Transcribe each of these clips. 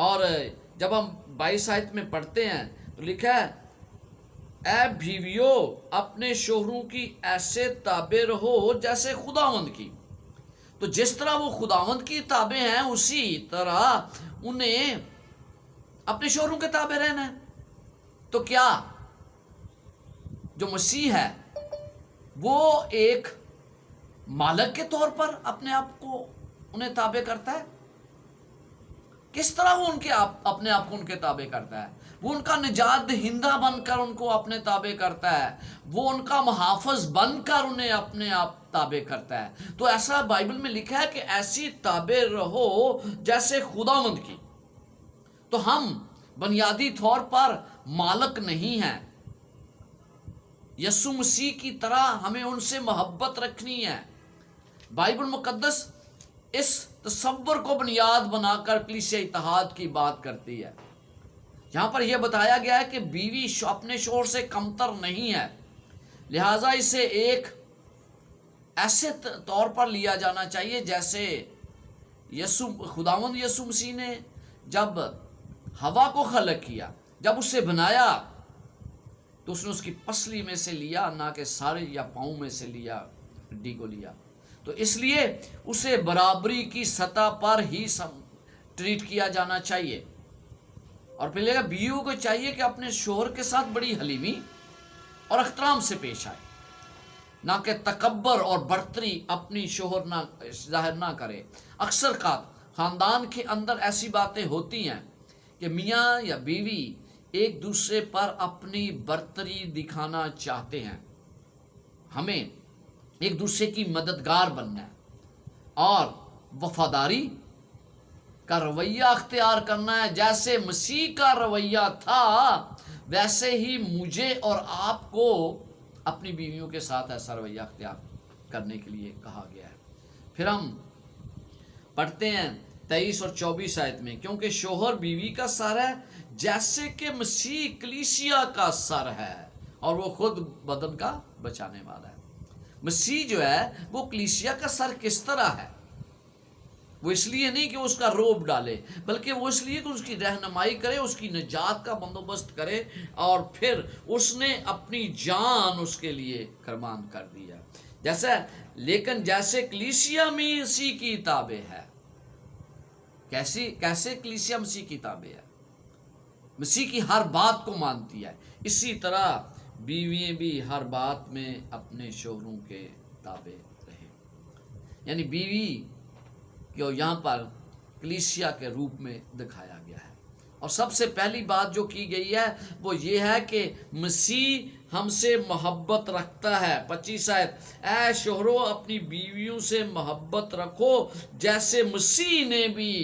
اور جب ہم 22 آیت میں پڑھتے ہیں تو لکھا ہے اے بیویو اپنے شوہروں کی ایسے تابع رہو جیسے خداوند کی. تو جس طرح وہ خداوند کی تابع ہیں اسی طرح انہیں اپنے شوہروں کے تابع رہنا ہے. تو کیا جو مسیح ہے وہ ایک مالک کے طور پر اپنے آپ کو انہیں تابع کرتا ہے؟ کس طرح وہ اپنے آپ کو ان کے تابع کرتا ہے؟ وہ ان کا نجات دہندہ بن کر ان کو اپنے تابع کرتا ہے، وہ ان کا محافظ بن کر انہیں اپنے آپ تابع کرتا ہے. تو ایسا بائبل میں لکھا ہے کہ ایسی تابع رہو جیسے خداوند کی. تو ہم بنیادی طور پر مالک نہیں ہیں. یسوع مسیح کی طرح ہمیں ان سے محبت رکھنی ہے. بائبل مقدس اس تصور کو بنیاد بنا کر کلیسیا اتحاد کی بات کرتی ہے. یہاں پر یہ بتایا گیا ہے کہ بیوی اپنے شوہر سے کمتر نہیں ہے، لہٰذا اسے ایک ایسے طور پر لیا جانا چاہیے جیسے خداوند یسوع مسیح نے جب ہوا کو خلق کیا، جب اسے بنایا تو اس نے اس کی پسلی میں سے لیا، نہ کہ سارے یا پاؤں میں سے لیا، ہڈی کو لیا. تو اس لیے اسے برابری کی سطح پر ہی ٹریٹ کیا جانا چاہیے. اور پھر لے گا بیویوں کو چاہیے کہ اپنے شوہر کے ساتھ بڑی حلیمی اور احترام سے پیش آئے، نہ کہ تکبر اور برتری اپنی شوہر نہ ظاہر نہ کرے. اکثر خاندان کے اندر ایسی باتیں ہوتی ہیں کہ میاں یا بیوی ایک دوسرے پر اپنی برتری دکھانا چاہتے ہیں. ہمیں ایک دوسرے کی مددگار بننا ہے اور وفاداری کا رویہ اختیار کرنا ہے. جیسے مسیح کا رویہ تھا ویسے ہی مجھے اور آپ کو اپنی بیویوں کے ساتھ ایسا رویہ اختیار کرنے کے لیے کہا گیا ہے. پھر ہم پڑھتے ہیں 23 اور 24 آیت میں، کیونکہ شوہر بیوی کا سر ہے جیسے کہ مسیح کلیسیا کا سر ہے اور وہ خود بدن کا بچانے والا ہے. مسیح جو ہے وہ کلیسیا کا سر کس طرح ہے؟ وہ اس لیے نہیں کہ اس کا روب ڈالے، بلکہ وہ اس لیے کہ اس کی رہنمائی کرے، اس کی نجات کا بندوبست کرے، اور پھر اس نے اپنی جان اس کے لیے قربان کر دیا. لیکن جیسے کلیسیا مسیح کی تابع ہے. کیسے کلیسیا مسیح کی تابع ہے؟ مسیح کی ہر بات کو مانتی ہے. اسی طرح بیوییں بھی ہر بات میں اپنے شوہروں کے تابع رہے. یعنی بیوی کو یہاں پر کلیسیا کے روپ میں دکھایا گیا ہے. اور سب سے پہلی بات جو کی گئی ہے وہ یہ ہے کہ مسیح ہم سے محبت رکھتا ہے. 25 آیت، اے شوہرو اپنی بیویوں سے محبت رکھو جیسے مسیح نے بھی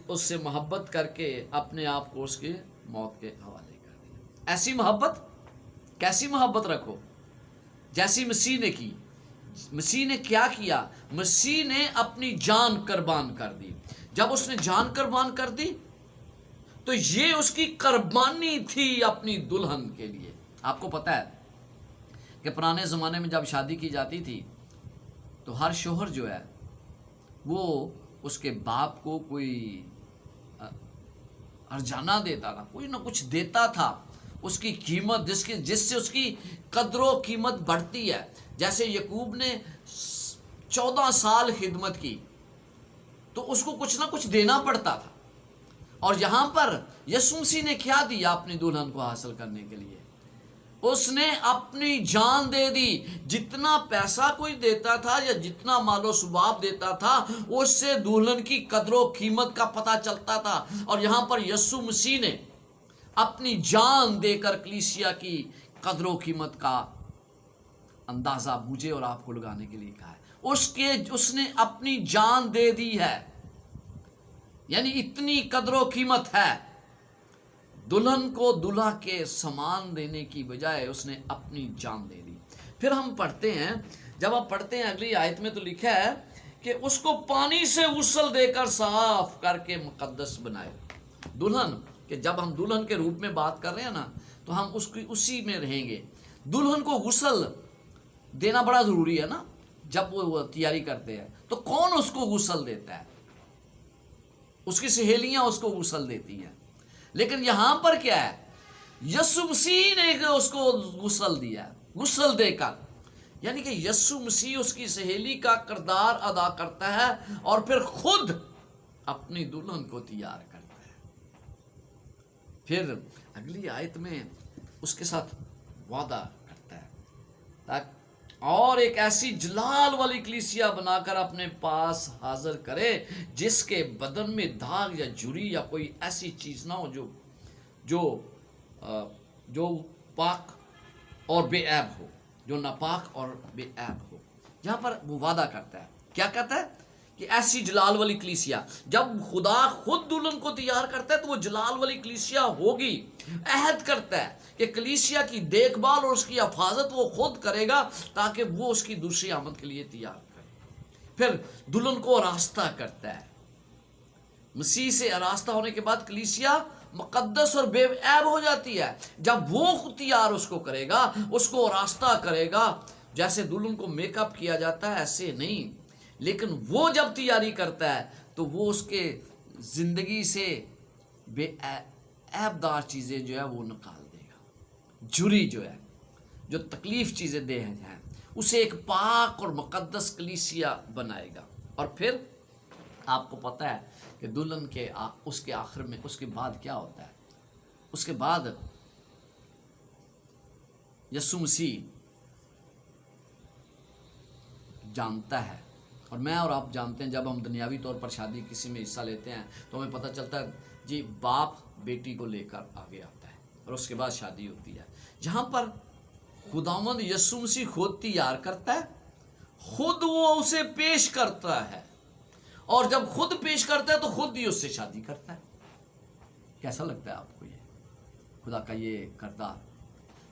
اس سے محبت کر کے اپنے آپ کو اس کے موت کے حوالے کر دیا. ایسی محبت، کیسی محبت رکھو؟ جیسی مسیح نے کی. مسیح نے کیا کیا؟ مسیح نے اپنی جان قربان کر دی. جب اس نے جان قربان کر دی تو یہ اس کی قربانی تھی اپنی دلہن کے لیے. آپ کو پتا ہے کہ پرانے زمانے میں جب شادی کی جاتی تھی تو ہر شوہر جو ہے وہ اس کے باپ کو کوئی ارجانہ دیتا تھا، کوئی نہ کچھ دیتا تھا. اس کی قیمت جس سے اس کی قدر و قیمت بڑھتی ہے. جیسے یعقوب نے 14 سال خدمت کی تو اس کو کچھ نہ کچھ دینا پڑتا تھا. اور یہاں پر یسوع مسیح نے کیا دیا اپنی دلہن کو حاصل کرنے کے لیے؟ اس نے اپنی جان دے دی. جتنا پیسہ کوئی دیتا تھا یا جتنا مال و ثباب دیتا تھا اس سے دلہن کی قدر و قیمت کا پتہ چلتا تھا. اور یہاں پر یسوع مسیح نے اپنی جان دے کر کلیسیا کی قدر و قیمت کا اندازہ مجھے اور آپ کو لگانے کے لیے کہا ہے. اس نے اپنی جان دے دی ہے. یعنی اتنی قدر و قیمت ہے. دلہن کو دلہا کے سامان دینے کی بجائے اس نے اپنی جان دے دی. پھر ہم پڑھتے ہیں، جب ہم پڑھتے ہیں اگلی آیت میں تو لکھا ہے کہ اس کو پانی سے غسل دے کر صاف کر کے مقدس بنائے. دلہن کہ جب ہم دلہن کے روپ میں بات کر رہے ہیں نا تو ہم اسی میں رہیں گے. دلہن کو غسل دینا بڑا ضروری ہے نا. جب وہ تیاری کرتے ہیں تو کون اس کو غسل دیتا ہے؟ اس کی سہیلیاں اس کو غسل دیتی ہیں. لیکن یہاں پر کیا ہے, یسوع مسیح نے اس کو غسل دیا, غسل دے کر, یعنی کہ یسوع مسیح اس کی سہیلی کا کردار ادا کرتا ہے اور پھر خود اپنی دلہن کو تیار کرتا ہے. پھر اگلی آیت میں اس کے ساتھ وعدہ کرتا ہے اور ایک ایسی جلال والی کلیسیا بنا کر اپنے پاس حاضر کرے جس کے بدن میں داغ یا جھری یا کوئی ایسی چیز نہ ہو جو پاک اور بے عیب ہو, جو ناپاک اور بے عیب ہو. یہاں پر وہ وعدہ کرتا ہے, کیا کہتا ہے کہ ایسی جلال والی کلیسیا, جب خدا خود دلہن کو تیار کرتا ہے تو وہ جلال والی کلیسیا ہوگی. عہد کرتا ہے کہ کلیسیا کی دیکھ بھال اور اس کی حفاظت وہ خود کرے گا تاکہ وہ اس کی دوسری آمد کے لیے تیار کرے. پھر دلہن کو آراستہ کرتا ہے. مسیح سے آراستہ ہونے کے بعد کلیسیا مقدس اور بے عیب ہو جاتی ہے. جب وہ تیار اس کو کرے گا, اس کو آراستہ کرے گا, جیسے دلہن کو میک اپ کیا جاتا ہے ایسے نہیں, لیکن وہ جب تیاری کرتا ہے تو وہ اس کے زندگی سے بے عیب دار چیزیں جو ہے وہ نکال دے گا. جھری جو ہے, جو تکلیف چیزیں دے ہیں, اسے ایک پاک اور مقدس کلیسیا بنائے گا. اور پھر آپ کو پتہ ہے کہ دلہن کے اس کے آخر میں اس کے بعد کیا ہوتا ہے. اس کے بعد یسوع مسیح جانتا ہے, اور میں اور آپ جانتے ہیں, جب ہم دنیاوی طور پر شادی کسی میں حصہ لیتے ہیں تو ہمیں پتہ چلتا ہے جی باپ بیٹی کو لے کر آگے آتا ہے اور اس کے بعد شادی ہوتی ہے. جہاں پر خداوند یسوع مسیح خود تیار کرتا ہے, خود وہ اسے پیش کرتا ہے, اور جب خود پیش کرتا ہے تو خود ہی اس سے شادی کرتا ہے. کیسا لگتا ہے آپ کو یہ خدا کا یہ کردار,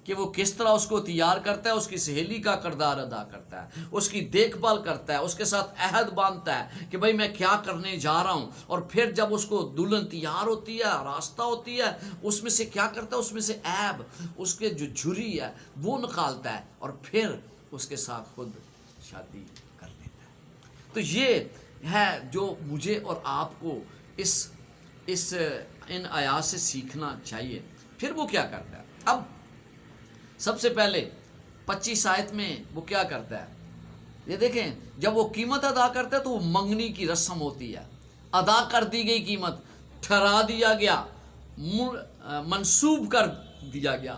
کہ وہ کس طرح اس کو تیار کرتا ہے, اس کی سہیلی کا کردار ادا کرتا ہے, اس کی دیکھ بھال کرتا ہے, اس کے ساتھ عہد باندھتا ہے کہ بھائی میں کیا کرنے جا رہا ہوں. اور پھر جب اس کو دلہن تیار ہوتی ہے, راستہ ہوتی ہے, اس میں سے کیا کرتا ہے, اس میں سے عیب, اس کے جو جھری ہے وہ نکالتا ہے اور پھر اس کے ساتھ خود شادی کر لیتا ہے. تو یہ ہے جو مجھے اور آپ کو ان آیات سے سیکھنا چاہیے. پھر وہ کیا کرتا ہے, اب سب سے پہلے 25 آیت میں وہ کیا کرتا ہے, یہ دیکھیں, جب وہ قیمت ادا کرتا ہے تو وہ منگنی کی رسم ہوتی ہے. ادا کر دی گئی قیمت, ٹھہرا دیا گیا, منسوب کر دیا گیا,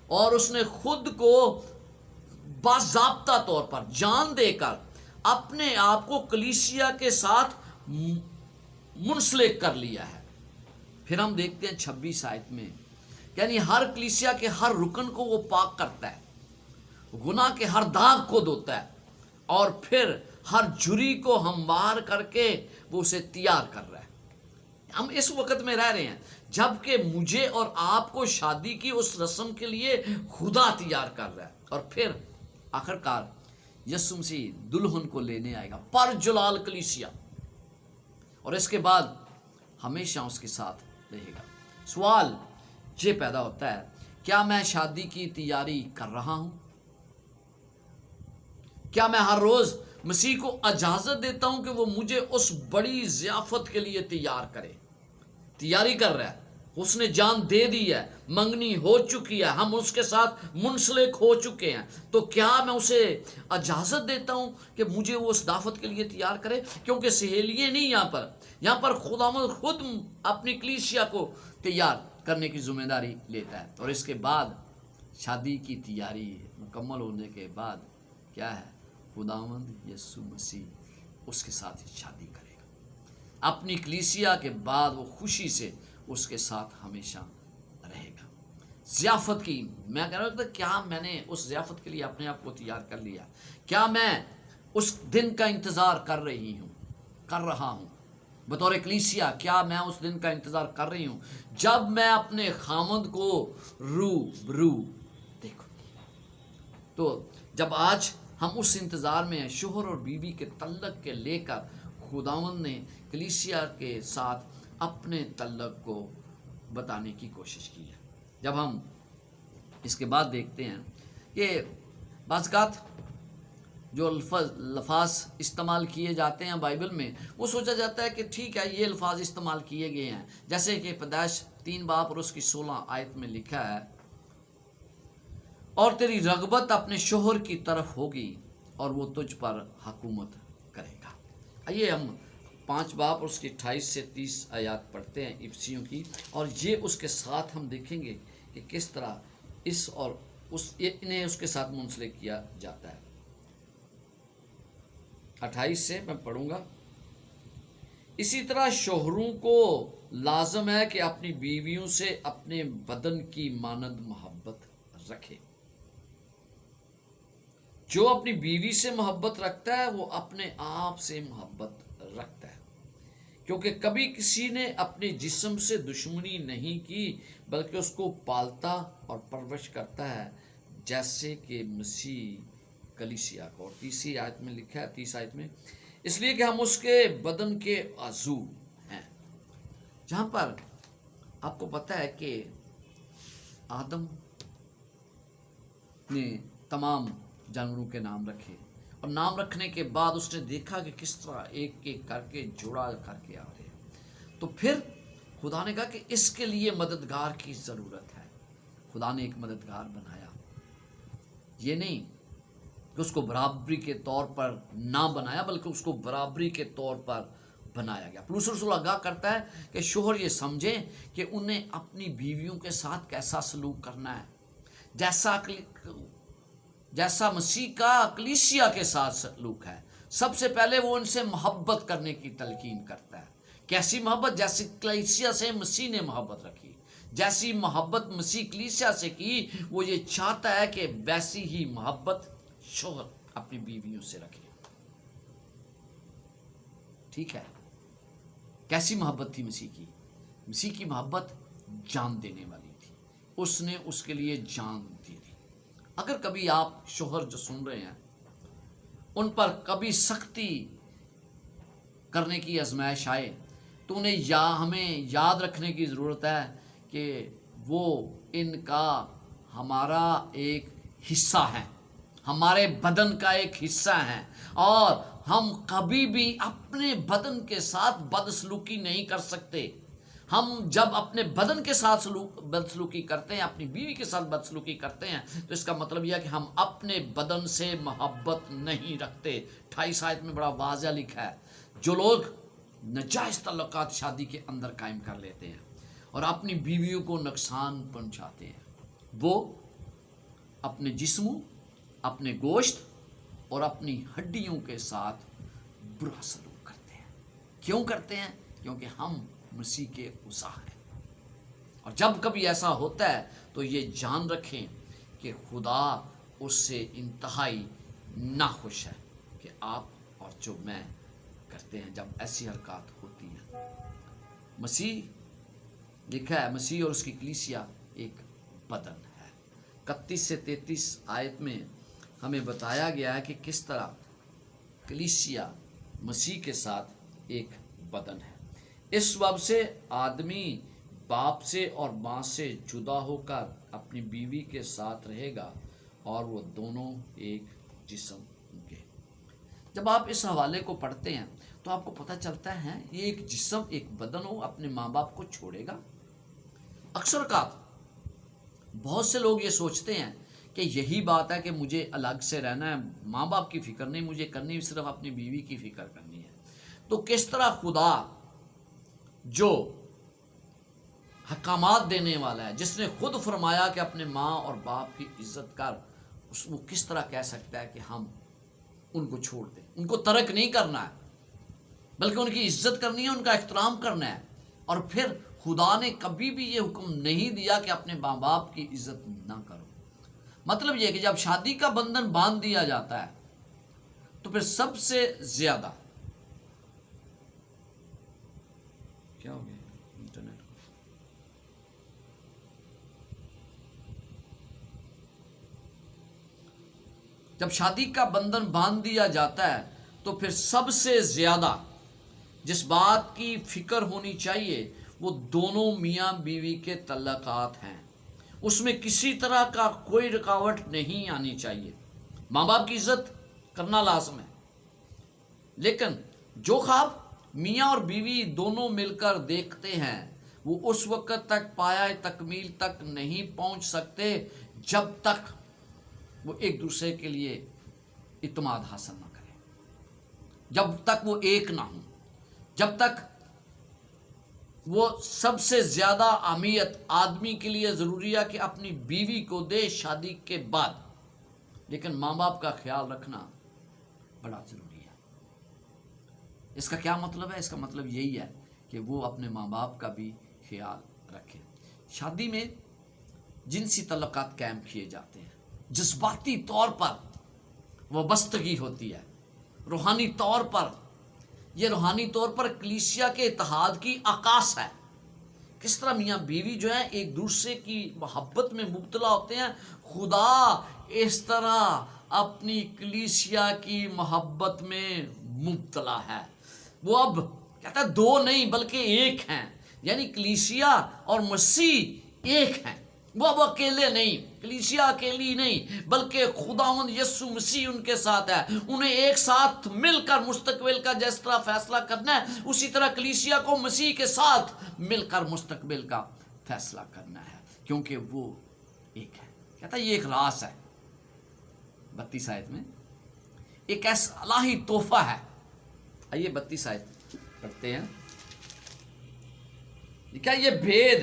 اور اس نے خود کو باضابطہ طور پر جان دے کر اپنے آپ کو کلیسیا کے ساتھ منسلک کر لیا ہے. پھر ہم دیکھتے ہیں 26 آیت میں, یعنی ہر کلیسیا کے ہر رکن کو وہ پاک کرتا ہے, گناہ کے ہر داغ کو دھوتا ہے, اور پھر ہر جھری کو ہموار کر کے وہ اسے تیار کر رہا ہے. ہم اس وقت میں رہ رہے ہیں جب کہ مجھے اور آپ کو شادی کی اس رسم کے لیے خدا تیار کر رہا ہے. اور پھر آخرکار یسوع مسیح دلہن کو لینے آئے گا, پر جلال کلیسیا, اور اس کے بعد ہمیشہ اس کے ساتھ رہے گا. سوال یہ پیدا ہوتا ہے, کیا میں شادی کی تیاری کر رہا ہوں؟ کیا میں ہر روز مسیح کو اجازت دیتا ہوں کہ وہ مجھے اس بڑی ضیافت کے لیے تیار کرے؟ تیاری کر رہا ہے, اس نے جان دے دی ہے, منگنی ہو چکی ہے, ہم اس کے ساتھ منسلک ہو چکے ہیں, تو کیا میں اسے اجازت دیتا ہوں کہ مجھے وہ اس دعوت کے لیے تیار کرے؟ کیونکہ سہیلیے نہیں, یہاں پر خداوند خود اپنی کلیسیا کو تیار کرنے کی ذمہ داری لیتا ہے. اور اس کے بعد شادی کی تیاری مکمل ہونے کے بعد کیا ہے, خداوند یسوع مسیح اس کے ساتھ شادی کرے گا. اپنی کلیسیا کے بعد وہ خوشی سے اس کے ساتھ ہمیشہ رہے گا. ضیافت کی میں کہہ رہا ہوں, کیا میں نے اس ضیافت کے لیے اپنے آپ کو تیار کر لیا؟ کیا میں اس دن کا انتظار کر رہا ہوں بطور کلیسیا؟ کیا میں اس دن کا انتظار کر رہی ہوں جب میں اپنے خامند کو روبرو دیکھوں گی؟ تو جب آج ہم اس انتظار میں ہیں, شوہر اور بیوی کے تعلق کے لے کر خداوند نے کلیسیا کے ساتھ اپنے تعلق کو بتانے کی کوشش کی ہے. جب ہم اس کے بعد دیکھتے ہیں کہ بعض اوقات جو الفاظ استعمال کیے جاتے ہیں بائبل میں، وہ سوچا جاتا ہے کہ ٹھیک ہے یہ الفاظ استعمال کیے گئے ہیں، جیسے کہ پیدائش 3 باب اور اس کی 16 آیت میں لکھا ہے، اور تیری رغبت اپنے شوہر کی طرف ہوگی اور وہ تجھ پر حکومت کرے گا۔ آئیے ہم 5 باب اور اس کی 28 سے 30 آیات پڑھتے ہیں افسیوں کی، اور یہ اس کے ساتھ ہم دیکھیں گے کہ کس طرح اس اور انہیں اس کے ساتھ منسلک کیا جاتا ہے۔ 28 سے میں پڑھوں گا۔ اسی طرح شوہروں کو لازم ہے کہ اپنی بیویوں سے اپنے بدن کی مانند محبت رکھے۔ جو اپنی بیوی سے محبت رکھتا ہے وہ اپنے آپ سے محبت رکھتا ہے، کیونکہ کبھی کسی نے اپنے جسم سے دشمنی نہیں کی بلکہ اس کو پالتا اور پرورش کرتا ہے، جیسے کہ مسیح کلیسیا کو۔ اور 30 آیت میں لکھا ہے، 30 آیت میں، اس لیے کہ ہم اس کے بدن کے عضو ہیں۔ جہاں پر آپ کو پتہ ہے کہ آدم نے تمام جانوروں کے نام رکھے، اور نام رکھنے کے بعد اس نے دیکھا کہ کس طرح ایک ایک کر کے جوڑا کر کے آ رہے ہیں، تو پھر خدا نے کہا کہ اس کے لیے مددگار کی ضرورت ہے۔ خدا نے ایک مددگار بنایا، یہ نہیں کہ اس کو برابری کے طور پر نہ بنایا بلکہ اس کو برابری کے طور پر بنایا گیا۔ پولس رسول آگاہ کرتا ہے کہ شوہر یہ سمجھیں کہ انہیں اپنی بیویوں کے ساتھ کیسا سلوک کرنا ہے، جیسا مسیح کا کلیسیا کے ساتھ سلوک ہے۔ سب سے پہلے وہ ان سے محبت کرنے کی تلقین کرتا ہے۔ کیسی محبت؟ جیسی کلیسیا سے مسیح نے محبت رکھی، جیسی محبت مسیح کلیسیا سے کی، وہ یہ چاہتا ہے کہ ویسی ہی محبت شوہر اپنی بیویوں سے رکھے۔ ٹھیک ہے، کیسی محبت تھی مسیح کی؟ مسیح کی محبت جان دینے والی تھی، اس نے اس کے لیے جان دی تھی۔ اگر کبھی آپ شوہر جو سن رہے ہیں ان پر کبھی سختی کرنے کی آزمائش آئے تو ہمیں یاد رکھنے کی ضرورت ہے کہ وہ ان کا ہمارا ایک حصہ ہے، ہمارے بدن کا ایک حصہ ہے، اور ہم کبھی بھی اپنے بدن کے ساتھ بدسلوکی نہیں کر سکتے۔ ہم جب اپنے بدن کے ساتھ بدسلوکی کرتے ہیں، اپنی بیوی کے ساتھ بدسلوکی کرتے ہیں، تو اس کا مطلب یہ ہے کہ ہم اپنے بدن سے محبت نہیں رکھتے۔ 28 آیت میں بڑا واضح لکھا ہے، جو لوگ ناجائز تعلقات شادی کے اندر قائم کر لیتے ہیں اور اپنی بیویوں کو نقصان پہنچاتے ہیں، وہ اپنے جسموں، اپنے گوشت اور اپنی ہڈیوں کے ساتھ برا سلوک کرتے ہیں۔ کیوں کرتے ہیں؟ کیونکہ ہم مسیح کے عضو ہیں۔ اور جب کبھی ایسا ہوتا ہے تو یہ جان رکھیں کہ خدا اس سے انتہائی ناخوش ہے کہ آپ اور جو میں کرتے ہیں جب ایسی حرکات ہوتی ہیں۔ مسیح لکھا ہے، مسیح اور اس کی کلیسیا ایک بدن ہے۔ 31 سے 33 آیت میں ہمیں بتایا گیا ہے کہ کس طرح کلیسیا مسیح کے ساتھ ایک بدن ہے۔ اس وجہ سے آدمی باپ سے اور ماں سے جدا ہو کر اپنی بیوی کے ساتھ رہے گا اور وہ دونوں ایک جسم ہوں گے۔ جب آپ اس حوالے کو پڑھتے ہیں تو آپ کو پتہ چلتا ہے یہ ایک جسم، ایک بدن ہو، اپنے ماں باپ کو چھوڑے گا۔ اکثر اوقات بہت سے لوگ یہ سوچتے ہیں کہ یہی بات ہے کہ مجھے الگ سے رہنا ہے، ماں باپ کی فکر نہیں مجھے کرنی، صرف اپنی بیوی کی فکر کرنی ہے۔ تو کس طرح خدا جو احکامات دینے والا ہے، جس نے خود فرمایا کہ اپنے ماں اور باپ کی عزت کر، وہ کس طرح کہہ سکتا ہے کہ ہم ان کو چھوڑ دیں؟ ان کو ترک نہیں کرنا ہے بلکہ ان کی عزت کرنی ہے، ان کا احترام کرنا ہے۔ اور پھر خدا نے کبھی بھی یہ حکم نہیں دیا کہ اپنے ماں باپ کی عزت نہ کرو۔ مطلب یہ کہ جب شادی کا بندھن باندھ دیا جاتا ہے تو پھر سب سے زیادہ کیا ہو گیا انٹرنیٹ کو؟ جب شادی کا بندھن باندھ دیا جاتا ہے تو پھر سب سے زیادہ جس بات کی فکر ہونی چاہیے وہ دونوں میاں بیوی کے تعلقات ہیں۔ اس میں کسی طرح کا کوئی رکاوٹ نہیں آنی چاہیے۔ ماں باپ کی عزت کرنا لازم ہے. لیکن جو خواب میاں اور بیوی دونوں مل کر دیکھتے ہیں وہ اس وقت تک پایہ تکمیل تک نہیں پہنچ سکتے جب تک وہ ایک دوسرے کے لیے اعتماد حاصل نہ کریں، جب تک وہ ایک نہ ہوں، جب تک وہ سب سے زیادہ اہمیت آدمی کے لیے ضروری ہے کہ اپنی بیوی کو دے شادی کے بعد. لیکن ماں باپ کا خیال رکھنا بڑا ضروری ہے. اس کا کیا مطلب ہے؟ اس کا مطلب یہی ہے کہ وہ اپنے ماں باپ کا بھی خیال رکھے. شادی میں جنسی تعلقات قائم کیے جاتے ہیں، جذباتی طور پر وابستگی ہوتی ہے، روحانی طور پر یہ روحانی طور پر کلیسیا کے اتحاد کی عکاس ہے. کس طرح میاں بیوی جو ہے ایک دوسرے کی محبت میں مبتلا ہوتے ہیں، خدا اس طرح اپنی کلیسیا کی محبت میں مبتلا ہے. وہ اب کہتا ہے دو نہیں بلکہ ایک ہیں، یعنی کلیسیا اور مسیح ایک ہیں. وہ اب اکیلے نہیں، کلیسیا اکیلی نہیں، بلکہ خداوند یسوع مسیح ان کے ساتھ ہے. انہیں ایک ساتھ مل کر مستقبل کا جس طرح فیصلہ کرنا ہے، اسی طرح کلیسیا کو مسیح کے ساتھ مل کر مستقبل کا فیصلہ کرنا ہے، کیونکہ وہ ایک ہے. کہتا ہے یہ ایک راز ہے. 32 آیت میں ایک ایسا الہی تحفہ ہے. آئیے 32 آیت پڑھتے ہیں. لکھا یہ بھید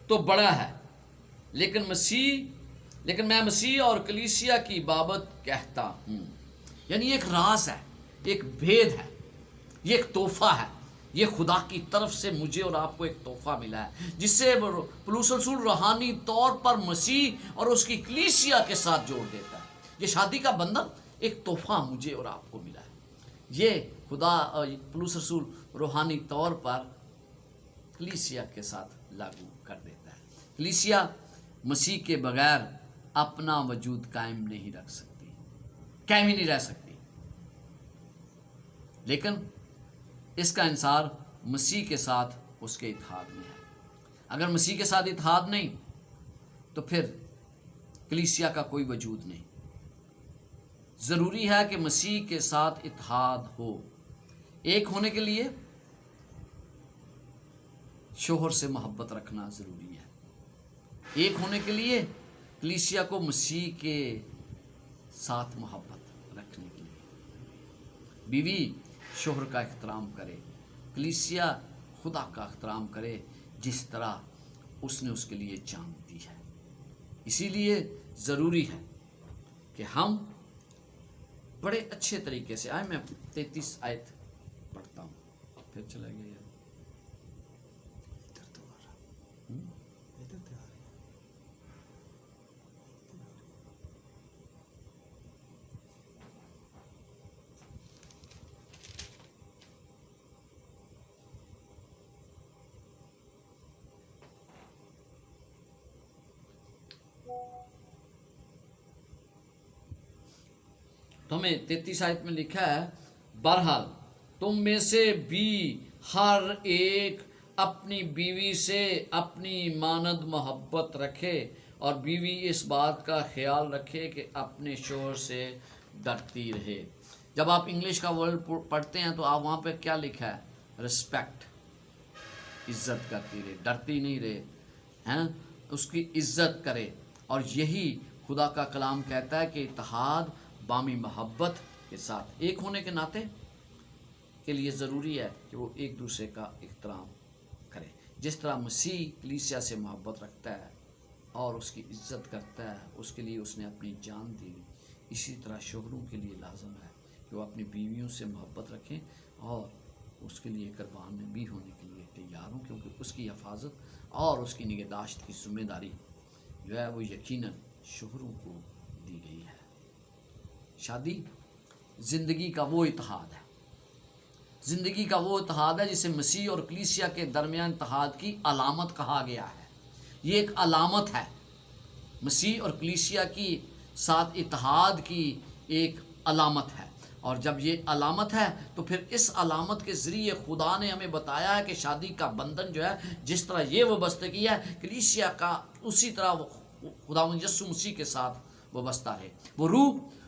تو بڑا ہے، لیکن میں مسیح اور کلیسیا کی بابت کہتا ہوں. یعنی ایک راز ہے، ایک بھید ہے، یہ ایک تحفہ ہے. یہ خدا کی طرف سے مجھے اور آپ کو ایک تحفہ ملا ہے، جس سے پولس رسول روحانی طور پر مسیح اور اس کی کلیسیا کے ساتھ جوڑ دیتا ہے. یہ شادی کا بندھن ایک تحفہ مجھے اور آپ کو ملا ہے. یہ خدا پولس رسول روحانی طور پر کلیسیا کے ساتھ لاگو کر دیتا ہے. کلیسیا مسیح کے بغیر اپنا وجود قائم نہیں رکھ سکتی، قائم ہی نہیں رہ سکتی. لیکن اس کا انحصار مسیح کے ساتھ اس کے اتحاد میں ہے. اگر مسیح کے ساتھ اتحاد نہیں تو پھر کلیسیا کا کوئی وجود نہیں. ضروری ہے کہ مسیح کے ساتھ اتحاد ہو. ایک ہونے کے لیے شوہر سے محبت رکھنا ضروری ہے. ایک ہونے کے لیے کلیسیا کو مسیح کے ساتھ محبت رکھنے کے لیے بیوی شوہر کا احترام کرے، کلیسیا خدا کا احترام کرے جس طرح اس نے اس کے لیے جان دی ہے. اسی لیے ضروری ہے کہ ہم بڑے اچھے طریقے سے میں 33 آیت پڑھتا ہوں. پھر چلا گیا یار. تو ہمیں 33 آیت میں لکھا ہے بہرحال تم میں سے بھی ہر ایک اپنی بیوی سے اپنی مانند محبت رکھے اور بیوی اس بات کا خیال رکھے کہ اپنے شوہر سے ڈرتی رہے. جب آپ انگلش کا ورڈ پڑھتے ہیں تو آپ وہاں پہ کیا لکھا ہے؟ رسپیکٹ، عزت کرتی رہے، ڈرتی نہیں رہے ہیں، اس کی عزت کرے. اور یہی خدا کا کلام کہتا ہے کہ اتحاد بامی محبت کے ساتھ ایک ہونے کے ناطے کے لیے ضروری ہے کہ وہ ایک دوسرے کا احترام کرے. جس طرح مسیح کلیسیا سے محبت رکھتا ہے اور اس کی عزت کرتا ہے، اس کے لیے اس نے اپنی جان دی، اسی طرح شوہروں کے لیے لازم ہے کہ وہ اپنی بیویوں سے محبت رکھیں اور اس کے لیے قربان بھی ہونے کے لیے تیار ہوں، کیونکہ اس کی حفاظت اور اس کی نگہداشت کی ذمہ داری جو ہے وہ یقیناً شوہروں کو دی گئی ہے. شادی زندگی کا وہ اتحاد ہے، زندگی کا وہ اتحاد ہے جسے مسیح اور کلیسیا کے درمیان اتحاد کی علامت کہا گیا ہے. یہ ایک علامت ہے، مسیح اور کلیسیا کی ساتھ اتحاد کی ایک علامت ہے. اور جب یہ علامت ہے تو پھر اس علامت کے ذریعے خدا نے ہمیں بتایا ہے کہ شادی کا بندھن جو ہے جس طرح یہ وابستگی ہے کلیسیا کا، اسی طرح خداوند یسوع مسیح کے ساتھ وابستہ رہے. وہ روح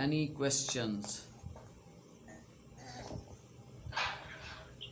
Any questions?